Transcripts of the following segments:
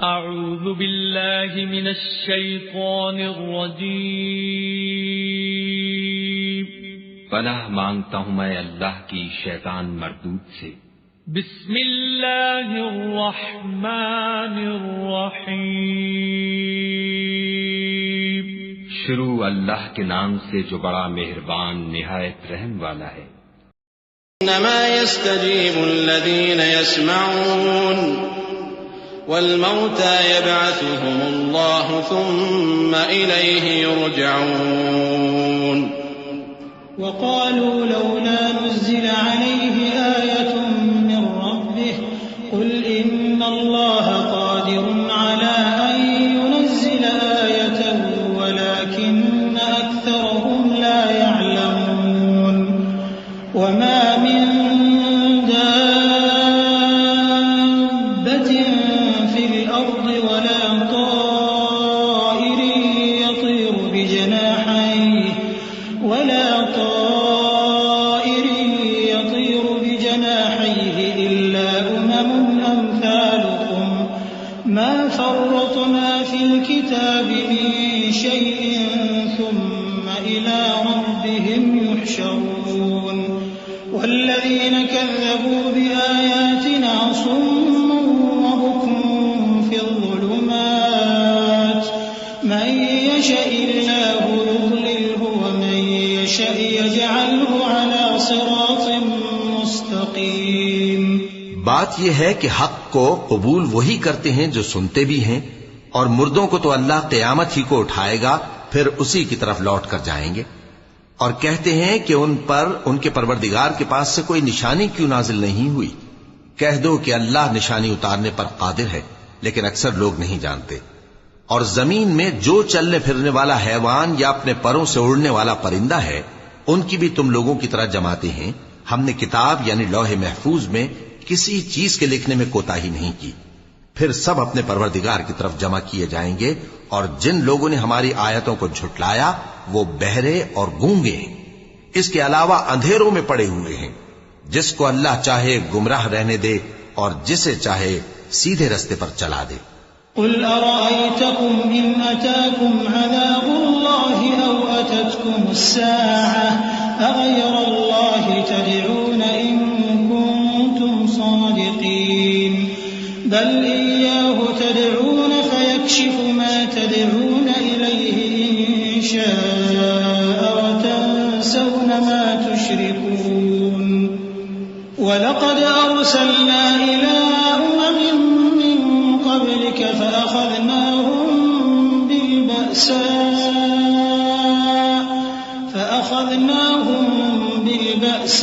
اعوذ باللہ من الشیطان الرجیم پناہ مانگتا ہوں میں اللہ کی شیطان مردود سے۔ بسم اللہ الرحمن الرحیم شروع اللہ کے نام سے جو بڑا مہربان نہایت رحم والا ہے۔ انما يستجيب الذين يسمعون والموتى يبعثهم الله ثم إليه يرجعون وقالوا لولا نزل عليه آية من ربه قل إن الله قادر على أن ينزل آية ولكن أكثرهم لا يعلمون وما من دابة في الأرض ولا طائر يطير بجناحيه إلا أمثالكم ما فرطنا في الكتاب من شيء ثم إلى ربهم يحشرون والذين كذبوا بآياتنا صم وبكم في الظلمات من يشاء الله يضلله ومن يشاء يجعله على صراط مستقيم۔ بات یہ ہے کہ حق کو قبول وہی کرتے ہیں جو سنتے بھی ہیں، اور مردوں کو تو اللہ قیامت ہی کو اٹھائے گا، پھر اسی کی طرف لوٹ کر جائیں گے، اور کہتے ہیں کہ ان پر ان کے پروردگار کے پاس سے کوئی نشانی کیوں نازل نہیں ہوئی۔ کہہ دو کہ اللہ نشانی اتارنے پر قادر ہے، لیکن اکثر لوگ نہیں جانتے۔ اور زمین میں جو چلنے پھرنے والا حیوان یا اپنے پروں سے اڑنے والا پرندہ ہے، ان کی بھی تم لوگوں کی طرح جماتے ہیں۔ ہم نے کتاب یعنی لوح محفوظ میں کسی چیز کے لکھنے میں کوتاہی نہیں کی۔ پھر سب اپنے پروردگار کی طرف جمع کیے جائیں گے، اور جن لوگوں نے ہماری آیتوں کو جھٹلایا وہ بہرے اور گونگے ہیں، اس کے علاوہ اندھیروں میں پڑے ہوئے ہیں۔ جس کو اللہ چاہے گمراہ رہنے دے اور جسے چاہے سیدھے رستے پر چلا دے۔ قل أرأيتكم إن أتاكم عذاب الله أو أتتكم الساعة أغير الله تدعون إن كنتم صادقين بل إياه تدعون فيكشف ما تدعون إليه إن شاء وتنسون ما تشركون ولقد أرسلنا إلى قبلك فأخذناهم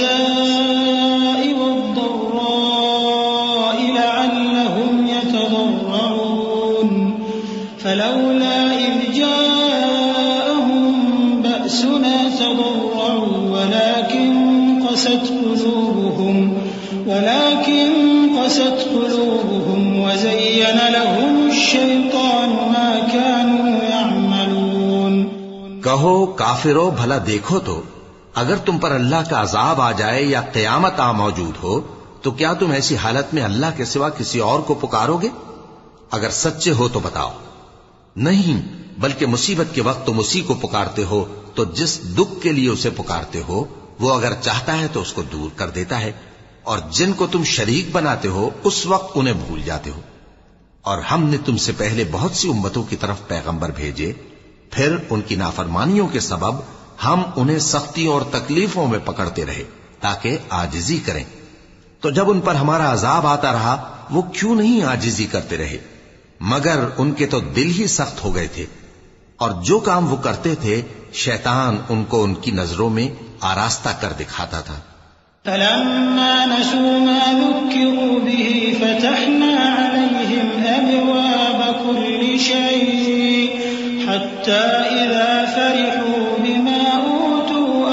بالبأساء والضراء لعلهم يتضرعون فلولا إذ جاءهم بأسنا تضرعوا ولكن قست قلوبهم وزين لهم الشيطان ما كانوا يعملون۔ کہو کافرو بھلا دیکھو تو، اگر تم پر اللہ کا عذاب آ جائے یا قیامت آ موجود ہو تو کیا تم ایسی حالت میں اللہ کے سوا کسی اور کو پکارو گے؟ اگر سچے ہو تو بتاؤ۔ نہیں، بلکہ مصیبت کے وقت تم اسی کو پکارتے ہو، تو جس دکھ کے لیے اسے پکارتے ہو وہ اگر چاہتا ہے تو اس کو دور کر دیتا ہے، اور جن کو تم شریک بناتے ہو اس وقت انہیں بھول جاتے ہو۔ اور ہم نے تم سے پہلے بہت سی امتوں کی طرف پیغمبر بھیجے، پھر ان کی نافرمانیوں کے سبب ہم انہیں سختیوں اور تکلیفوں میں پکڑتے رہے تاکہ عاجزی کریں۔ تو جب ان پر ہمارا عذاب آتا رہا وہ کیوں نہیں عاجزی کرتے رہے، مگر ان کے تو دل ہی سخت ہو گئے تھے، اور جو کام وہ کرتے تھے شیطان ان کو ان کی نظروں میں آراستہ کر دکھاتا تھا۔ فلما نسوا ما ذكروا به فتحنا عليهم أبواب كل شيء حتى إذا فرحوا بما أوتوا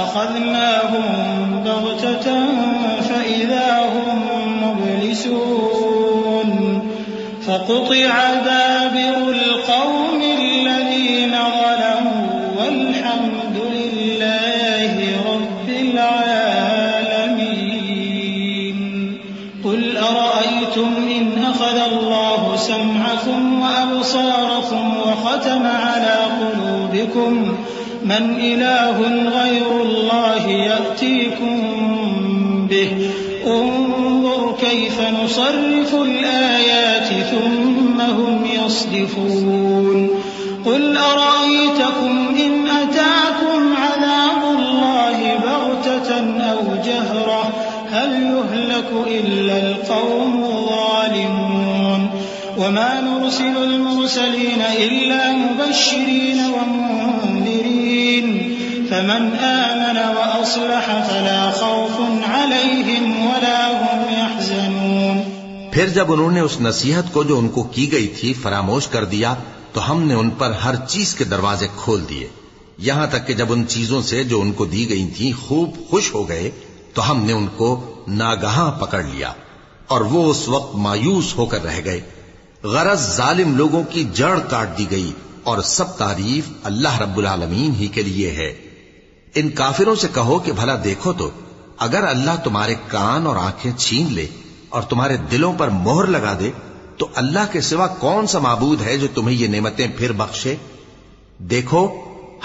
أخذناهم بغتة فإذا هم مبلسون فقطع دابر القوم الذين ظلموا والحمد لله رب العالمين۔ قل أرأيتم إن أخذ الله سمعكم وأبصاركم وختم على قلوبكم من إله غير الله يأتيكم به انظر كيف نصرف الآيات ثم هم يصدفون قل أرأيتكم إن أتاكم عذاب الله بغتة أو جهرة هل يهلك إلا القوم الظالمون وما نرسل المرسلين إلا مبشرين ومنذرين فمن آمن وأصلح فلا خوف عليهم ولا هم يحزنون. پھر جب انہوں نے اس نصیحت کو جو ان کو کی گئی تھی فراموش کر دیا تو ہم نے ان پر ہر چیز کے دروازے کھول دیے، یہاں تک کہ جب ان چیزوں سے جو ان کو دی گئی تھیں خوب خوش ہو گئے تو ہم نے ان کو ناگہاں پکڑ لیا اور وہ اس وقت مایوس ہو کر رہ گئے. غرض ظالم لوگوں کی جڑ کاٹ دی گئی اور سب تعریف اللہ رب العالمین ہی کے لیے ہے. ان کافروں سے کہو کہ بھلا دیکھو تو اگر اللہ تمہارے کان اور آنکھیں چھین لے اور تمہارے دلوں پر مہر لگا دے تو اللہ کے سوا کون سا معبود ہے جو تمہیں یہ نعمتیں پھر بخشے؟ دیکھو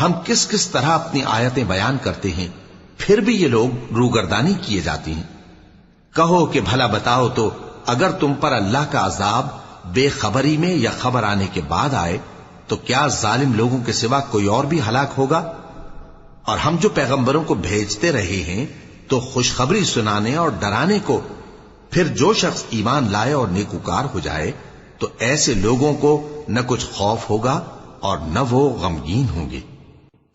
ہم کس کس طرح اپنی آیتیں بیان کرتے ہیں، پھر بھی یہ لوگ روگردانی کیے جاتی ہیں. کہو کہ بھلا بتاؤ تو اگر تم پر اللہ کا عذاب بے خبری میں یا خبر آنے کے بعد آئے تو کیا ظالم لوگوں کے سوا کوئی اور بھی ہلاک ہوگا؟ اور ہم جو پیغمبروں کو بھیجتے رہے ہیں تو خوشخبری سنانے اور ڈرانے کو، پھر جو شخص ایمان لائے اور نیکوکار ہو جائے تو ایسے لوگوں کو نہ کچھ خوف ہوگا اور نہ وہ غمگین ہوں گے.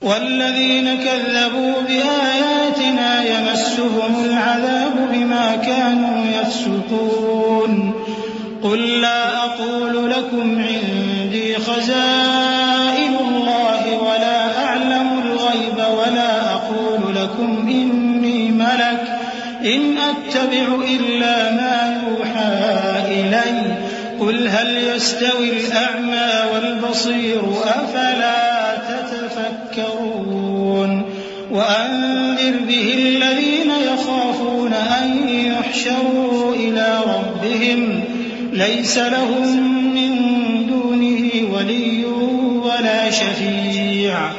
والذين كذبوا بآياتنا يمسهم العذاب بما كانوا يفسقون قل لا أقول لكم عندي خزائن الله ولا أعلم الغيب ولا أقول لكم إني ملك إن أتبع إلا ما يوحى إلي قل هل يستوي الأعمى والبصير أفلا تتفكرون وأنذر به الذين يخافون أن يحشروا إلى ربهم ليس لهم من دونه ولي ولا شفيع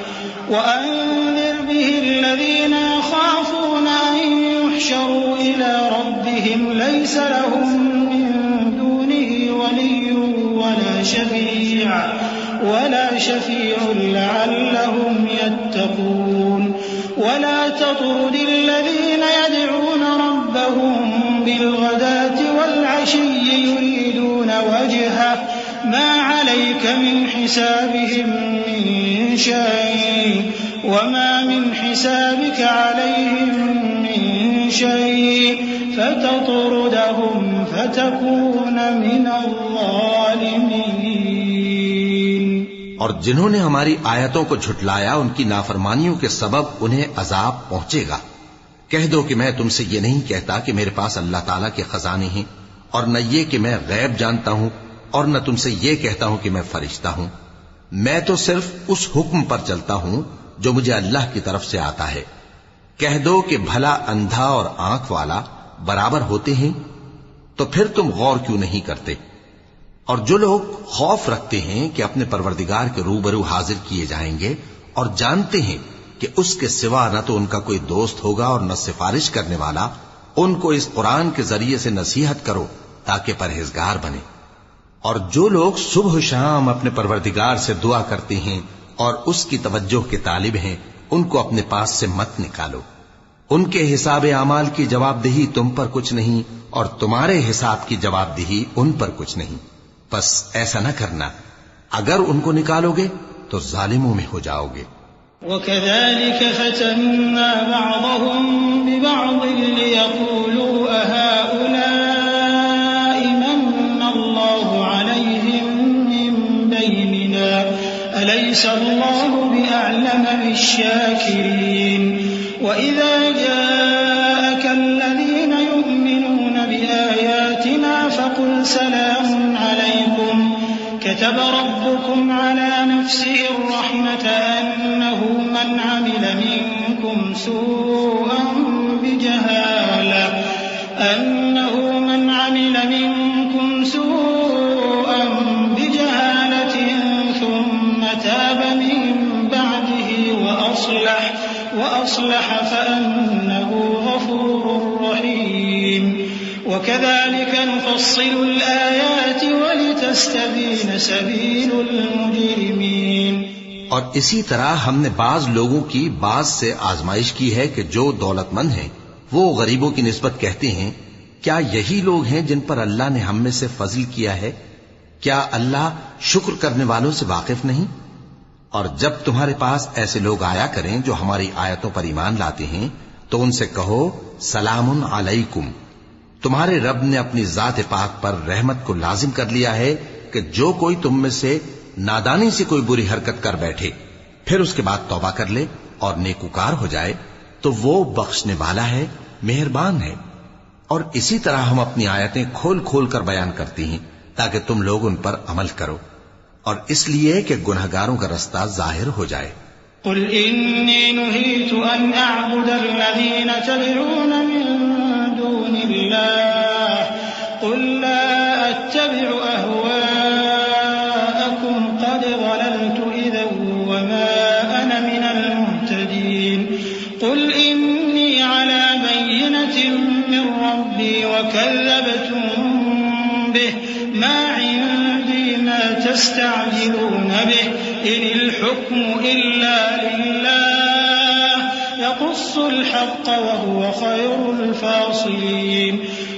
وأنذر به الذين يخافون أن يحشروا إلى ربهم ليس لهم من دونه ولي ولا شفيع لعلهم يتقون ولا تطرد الذين يدعون ربهم بالغداة والعشي يريدون وجهه ما عليك من حسابهم من شيء وما من حسابك عليهم من شيء فتطردهم فتكون من الظالمين. اور جنہوں نے ہماری آیتوں کو جھٹلایا ان کی نافرمانیوں کے سبب انہیں عذاب پہنچے گا. کہہ دو کہ میں تم سے یہ نہیں کہتا کہ میرے پاس اللہ تعالیٰ کے خزانے ہیں، اور نہ یہ کہ میں غیب جانتا ہوں، اور نہ تم سے یہ کہتا ہوں کہ میں فرشتہ ہوں. میں تو صرف اس حکم پر چلتا ہوں جو مجھے اللہ کی طرف سے آتا ہے. کہہ دو کہ بھلا اندھا اور آنکھ والا برابر ہوتے ہیں؟ تو پھر تم غور کیوں نہیں کرتے؟ اور جو لوگ خوف رکھتے ہیں کہ اپنے پروردگار کے روبرو حاضر کیے جائیں گے اور جانتے ہیں کہ اس کے سوا نہ تو ان کا کوئی دوست ہوگا اور نہ سفارش کرنے والا، ان کو اس قرآن کے ذریعے سے نصیحت کرو تاکہ پرہیزگار بنے. اور جو لوگ صبح و شام اپنے پروردگار سے دعا کرتے ہیں اور اس کی توجہ کے طالب ہیں ان کو اپنے پاس سے مت نکالو. ان کے حساب اعمال کی جواب دہی تم پر کچھ نہیں اور تمہارے حساب کی جواب دہی ان پر کچھ نہیں. بس ایسا نہ کرنا، اگر ان کو نکالو گے تو ظالموں میں ہو جاؤ گے. وَكَذَلِكَ فَتَنَّا بَعْضَهُمْ بِبَعْضٍ لِيَقُولُوا أَهَؤُلَاءِ مَنَّ اللَّهُ عَلَيْهِمْ مِنْ بَيْنِنَا أَلَيْسَ اللَّهُ بِأَعْلَمَ بِالشَّاكِرِينَ وَإِذَا جَاءَكَ الَّذِينَ يُؤْمِنُونَ بِآيَاتِنَا فَقُلْ سَلَامٌ عَلَيْكُمْ كتب ربكم على نفسه الرحمة أنه من عمل منكم سوءا بجهالة منكم سوءا بجهالة ثم تاب من بعده وأصلح فأنه غفور رحيم وكذلك نفصل الآيات ولتستبين سبيل المجرمين. اور اسی طرح ہم نے بعض لوگوں کی بعض سے آزمائش کی ہے کہ جو دولت مند ہیں وہ غریبوں کی نسبت کہتے ہیں کیا یہی لوگ ہیں جن پر اللہ نے ہم میں سے فضل کیا ہے؟ کیا اللہ شکر کرنے والوں سے واقف نہیں؟ اور جب تمہارے پاس ایسے لوگ آیا کریں جو ہماری آیتوں پر ایمان لاتے ہیں تو ان سے کہو سلام علیکم. تمہارے رب نے اپنی ذات پاک پر رحمت کو لازم کر لیا ہے کہ جو کوئی تم میں سے نادانی سے کوئی بری حرکت کر بیٹھے پھر اس کے بعد توبہ کر لے اور نیکوکار ہو جائے تو وہ بخشنے والا ہے، مہربان ہے. اور اسی طرح ہم اپنی آیتیں کھول کھول کر بیان کرتی ہیں تاکہ تم لوگ ان پر عمل کرو، اور اس لیے کہ گنہگاروں کا رستہ ظاہر ہو جائے. قل إني نهيت أن أعبد الذين تدعون من دون الله قل لا أتبع أهواءكم قد ضللت إذا وما أنا من المهتدين. قل إني على بينة من ربي وكذبتم به ما عندي ما تستعجلون به إن الحكم إلا لله يقص الحق وهو خير الفاصلين.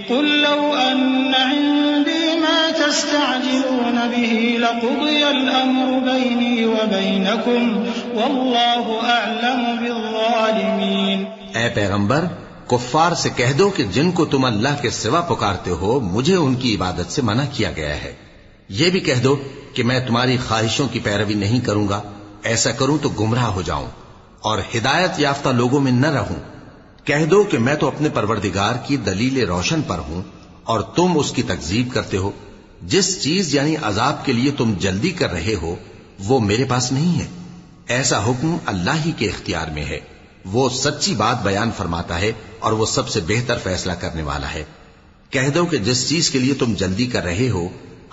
قل لو أن عندي ما تستعجلون به لقضي الأمر بيني وبينكم والله أعلم بالظالمين. اے پیغمبر کفار سے کہہ دو کہ جن کو تم اللہ کے سوا پکارتے ہو مجھے ان کی عبادت سے منع کیا گیا ہے. یہ بھی کہہ دو کہ میں تمہاری خواہشوں کی پیروی نہیں کروں گا، ایسا کروں تو گمراہ ہو جاؤں اور ہدایت یافتہ لوگوں میں نہ رہوں. کہہ دو کہ میں تو اپنے پروردگار کی دلیل روشن پر ہوں اور تم اس کی تکذیب کرتے ہو. جس چیز یعنی عذاب کے لیے تم جلدی کر رہے ہو وہ میرے پاس نہیں ہے. ایسا حکم اللہ ہی کے اختیار میں ہے. وہ سچی بات بیان فرماتا ہے اور وہ سب سے بہتر فیصلہ کرنے والا ہے. کہہ دو کہ جس چیز کے لیے تم جلدی کر رہے ہو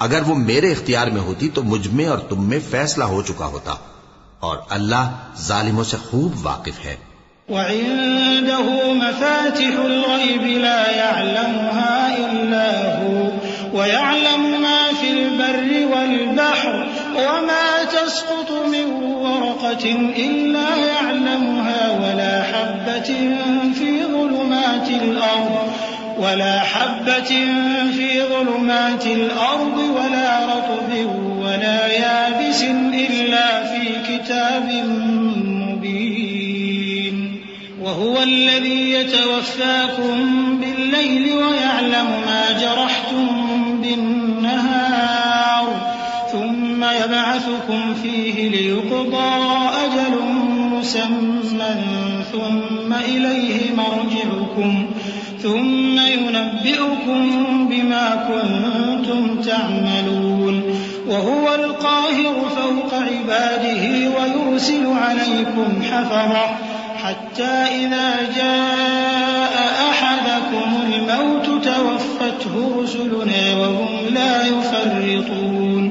اگر وہ میرے اختیار میں ہوتی تو مجھ میں اور تم میں فیصلہ ہو چکا ہوتا، اور اللہ ظالموں سے خوب واقف ہے. وعنده مفاتح الغيب لا يعلمها إلا هو ويعلم ما في البر والبحر وما تسقط من ورقة إلا يعلمها ولا حبة في ظلمات الأرض ولا رطب ولا يابس إلا في كتاب مبين. وهو الذي يتوفاكم بالليل ويعلم ما جرحتم بالنهار ثم يبعثكم فيه ليقضى أجل مسمى ثم إليه مرجعكم ثم ينبئكم بما كنتم تعملون. وهو القاهر فوق عباده ويرسل عليكم حفظة حتى إذا جاء أحدكم الموت توفته رسلنا وهم لا يفرطون.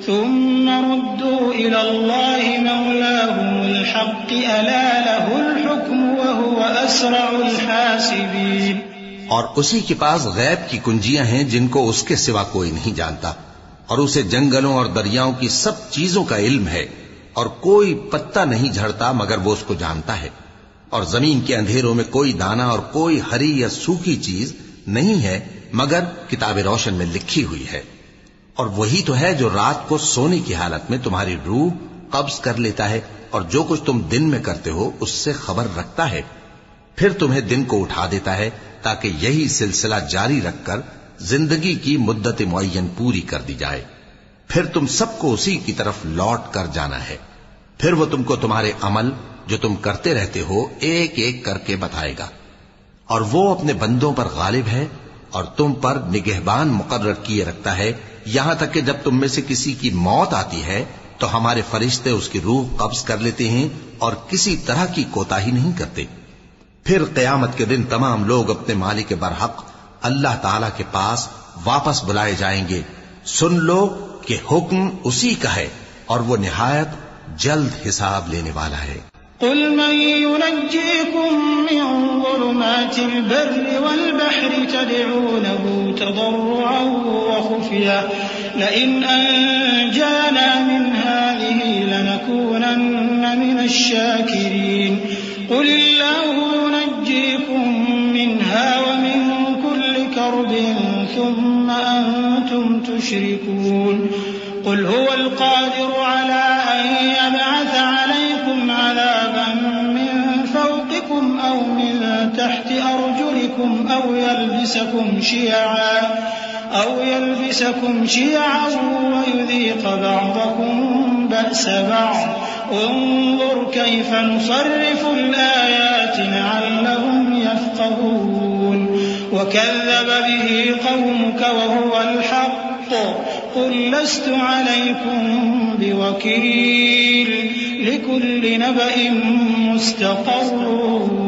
ثم ردوا إلى الله مولاهم الحق ألا له الحكم وهو أسرع الحاسبين. اور اسی کے پاس غیب کی کنجیاں ہیں جن کو اس کے سوا کوئی نہیں جانتا، اور اسے جنگلوں اور دریاؤں کی سب چیزوں کا علم ہے، اور کوئی پتا نہیں جھڑتا مگر وہ اس کو جانتا ہے، اور زمین کے اندھیروں میں کوئی دانہ اور کوئی ہری یا سوکھی چیز نہیں ہے مگر کتاب روشن میں لکھی ہوئی ہے. اور وہی تو ہے جو رات کو سونے کی حالت میں تمہاری روح قبض کر لیتا ہے اور جو کچھ تم دن میں کرتے ہو اس سے خبر رکھتا ہے، پھر تمہیں دن کو اٹھا دیتا ہے تاکہ یہی سلسلہ جاری رکھ کر زندگی کی مدت معین پوری کر دی جائے. پھر تم سب کو اسی کی طرف لوٹ کر جانا ہے. پھر وہ تم کو تمہارے عمل جو تم کرتے رہتے ہو ایک ایک کر کے بتائے گا. اور وہ اپنے بندوں پر غالب ہے اور تم پر نگہبان مقرر کیے رکھتا ہے، یہاں تک کہ جب تم میں سے کسی کی موت آتی ہے تو ہمارے فرشتے اس کی روح قبض کر لیتے ہیں اور کسی طرح کی کوتاہی نہیں کرتے. پھر قیامت کے دن تمام لوگ اپنے مالک برحق اللہ تعالی کے پاس واپس بلائے جائیں گے. سن لو کہ حکم اسی کا ہے اور وہ نہایت جلد حساب لینے والا ہے. قل من ينجيكم من ظلمات البر والبحر تدعونه تضرعا وخفيا لئن أنجانا من هذه لنكونن من الشاكرين. قل الله ينجيكم منها ومن كل كرب ثم أنتم تشركون. قل هو القادر على أن يبعث عليكم عذابا من فوقكم أو من تحت أرجلكم أو يلبسكم شيعا ويذيق بعضكم بأس بعض. انظر كيف نصرف الآيات لعلهم يفقهون. وكذب به قومك وهو الحق قل لست عليكم بوكيل لكل نبأ مستقر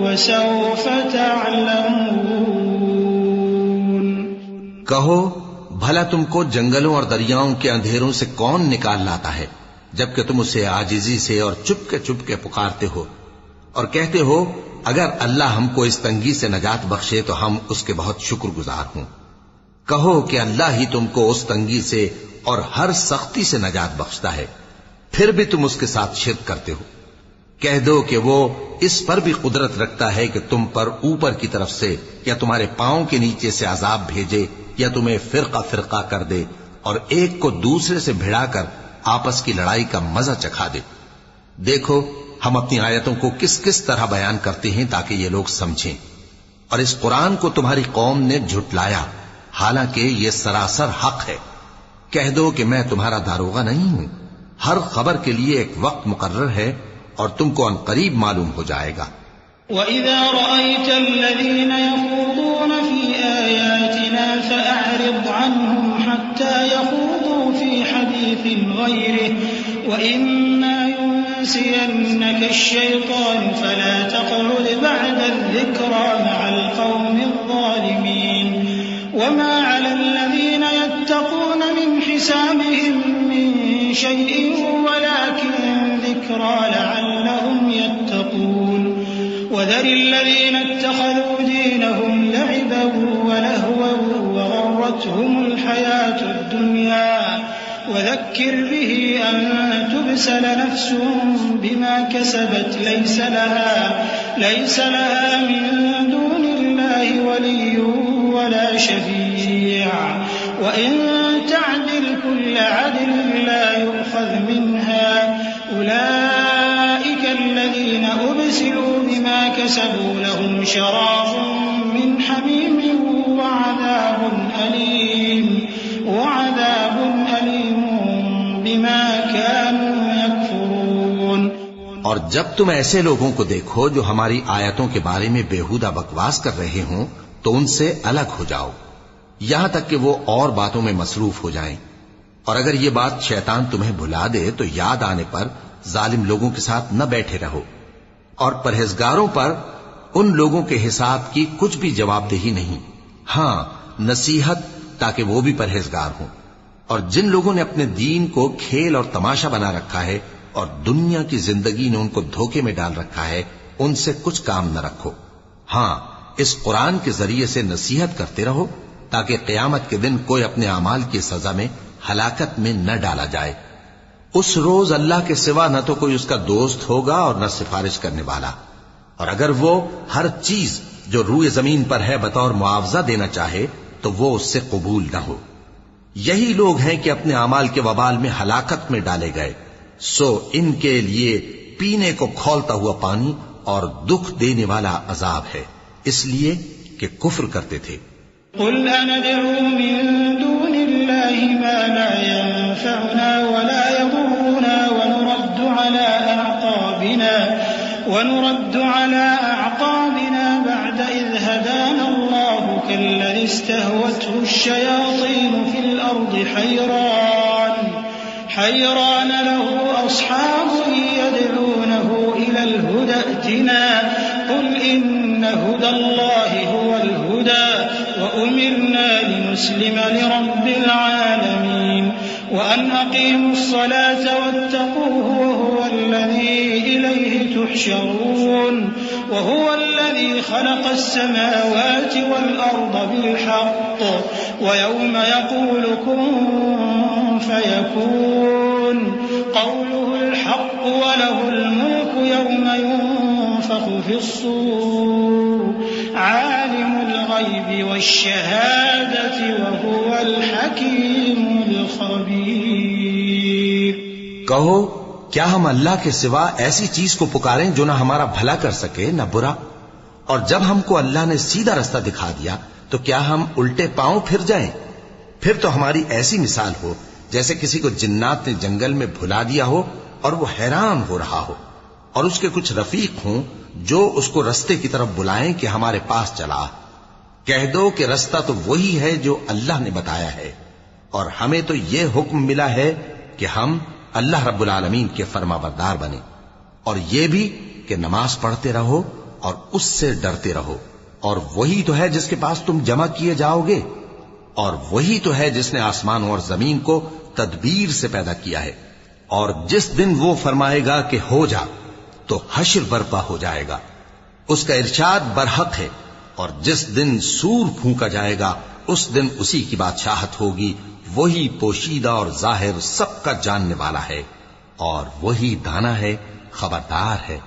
وسوف تعلمون. کہو بھلا تم کو جنگلوں اور دریاؤں کے اندھیروں سے کون نکال لاتا ہے جبکہ تم اسے عاجزی سے اور چپ کے پکارتے ہو اور کہتے ہو اگر اللہ ہم کو اس تنگی سے نجات بخشے تو ہم اس کے بہت شکر گزار ہوں. کہو کہ اللہ ہی تم کو اس تنگی سے اور ہر سختی سے نجات بخشتا ہے پھر بھی تم اس کے ساتھ شرک کرتے ہو. کہہ دو کہ وہ اس پر بھی قدرت رکھتا ہے کہ تم پر اوپر کی طرف سے یا تمہارے پاؤں کے نیچے سے عذاب بھیجے یا تمہیں فرقہ فرقہ کر دے اور ایک کو دوسرے سے بھڑا کر آپس کی لڑائی کا مزہ چکھا دے. دیکھو ہم اپنی آیتوں کو کس کس طرح بیان کرتے ہیں تاکہ یہ لوگ سمجھیں. اور اس قرآن کو تمہاری قوم نے جھٹلایا حالانکہ یہ سراسر حق ہے. کہہ دو کہ میں تمہارا داروغہ نہیں ہوں. ہر خبر کے لیے ایک وقت مقرر ہے اور تم کو ان قریب معلوم ہو جائے گا. وَإِذَا رَأَيْتَ الَّذِينَ يَخُوضُونَ فِي آيَاتِنَا فَأَعْرِضْ عَنْهُمْ حَتَّى يَخُوضُوا فِي حَدِيثٍ غَيْرِهِ وَإِمَّا يُنسِيَنَّكَ الشَّيْطَانُ فَلَا تَقْعُدْ بَعْدَ الذِّكْرَى مَعَ الْقَوْمِ الظَّالِمِينَ. وَمَا عَلَى الَّذِينَ يَتَّقُونَ مِنْ حِسَابِهِمْ مِنْ شَيْءٍ وَلَكِنْ ذِكْرَى لَعَلَّهُمْ يَتَّقُونَ. وَذَرِ الَّذِينَ اتَّخَذُوا دِينَهُمْ لَعِبًا وَلَهْوًا وَغَرَّتْهُمُ الْحَيَاةُ الدُّنْيَا وَذَكِّرْ بِهِ أَن تُبْسَلَ نَفْسٌ بِمَا كَسَبَتْ لَيْسَ لَهَا مِن دُونِ اللَّهِ وَلِيٌّ وَلَا شَفِيعٌ وَإِن تَعْدِلْ كُلَّ عَدْلٍ لَّا يُؤْخَذْ مِنْهَا أُولَئِكَ الَّذِينَ أُبْسِلُوا بِمَا كَسَبُوا لَهُمْ شَرَابٌ مِّنْ حَمِيمٍ وَعَذَابٌ أَلِيمٌ بِمَا كَانُوا يَكْفُرُونَ. اور جب تم ایسے لوگوں کو دیکھو جو ہماری آیتوں کے بارے میں بےہودہ بکواس کر رہے ہوں تو ان سے الگ ہو جاؤ یہاں تک کہ وہ اور باتوں میں مصروف ہو جائیں. اور اگر یہ بات شیطان تمہیں بھلا دے تو یاد آنے پر ظالم لوگوں کے ساتھ نہ بیٹھے رہو. اور پرہیزگاروں پر ان لوگوں کے حساب کی کچھ بھی جواب دہی نہیں. ہاں نصیحت تاکہ وہ بھی پرہیزگار ہوں. اور جن لوگوں نے اپنے دین کو کھیل اور تماشا بنا رکھا ہے اور دنیا کی زندگی نے ان کو دھوکے میں ڈال رکھا ہے ان سے کچھ کام نہ رکھو. ہاں اس قرآن کے ذریعے سے نصیحت کرتے رہو تاکہ قیامت کے دن کوئی اپنے اعمال کی سزا میں ہلاکت میں نہ ڈالا جائے. اس روز اللہ کے سوا نہ تو کوئی اس کا دوست ہوگا اور نہ سفارش کرنے والا. اور اگر وہ ہر چیز جو روئے زمین پر ہے بطور معاوضہ دینا چاہے تو وہ اس سے قبول نہ ہو. یہی لوگ ہیں کہ اپنے اعمال کے وبال میں ہلاکت میں ڈالے گئے. سو ان کے لیے پینے کو کھولتا ہوا پانی اور دکھ دینے والا عذاب ہے اس لیے کہ کفر کرتے تھے. قل أندعو من دون الله ما لا ينفعنا ولا يضرنا ونرد على أعقابنا بعد إذ هدانا الله كالذي استهوته الشياطين في الأرض حيران له أصحاب يدعونه إلى الهدى ائتنا قل إن هدى الله هو الهدى وأمرنا لنسلم لرب العالمين وأن أقيموا الصلاة واتقوه وهو الذي إليه تحشرون وهو الذي خلق السماوات والأرض بالحق ويوم يقول كن فيكون قوله الحق وله الملك يوم ينفخ في الصور عالم الغيب والشهادة وهو الحكيم الخبير. کہو کیا ہم اللہ کے سوا ایسی چیز کو پکاریں جو نہ ہمارا بھلا کر سکے نہ برا؟ اور جب ہم کو اللہ نے سیدھا رستہ دکھا دیا تو کیا ہم الٹے پاؤں پھر جائیں؟ پھر تو ہماری ایسی مثال ہو جیسے کسی کو جنات نے جنگل میں بھلا دیا ہو اور وہ حیران ہو رہا ہو، اور اس کے کچھ رفیق ہوں جو اس کو رستے کی طرف بلائیں کہ ہمارے پاس چلا. کہہ دو کہ رستہ تو وہی ہے جو اللہ نے بتایا ہے، اور ہمیں تو یہ حکم ملا ہے کہ ہم اللہ رب العالمین کے فرما بردار بنے، اور یہ بھی کہ نماز پڑھتے رہو اور اس سے ڈرتے رہو، اور وہی تو ہے جس کے پاس تم جمع کیے جاؤ گے، اور وہی تو ہے جس نے آسمان اور زمین کو تدبیر سے پیدا کیا ہے، اور جس دن وہ فرمائے گا کہ ہو جا تو حشر برپا ہو جائے گا، اس کا ارشاد برحق ہے، اور جس دن سور پھونکا جائے گا اس دن اسی کی بادشاہت ہوگی، وہی پوشیدہ اور ظاہر سب کا جاننے والا ہے، اور وہی دانا ہے، خبردار ہے.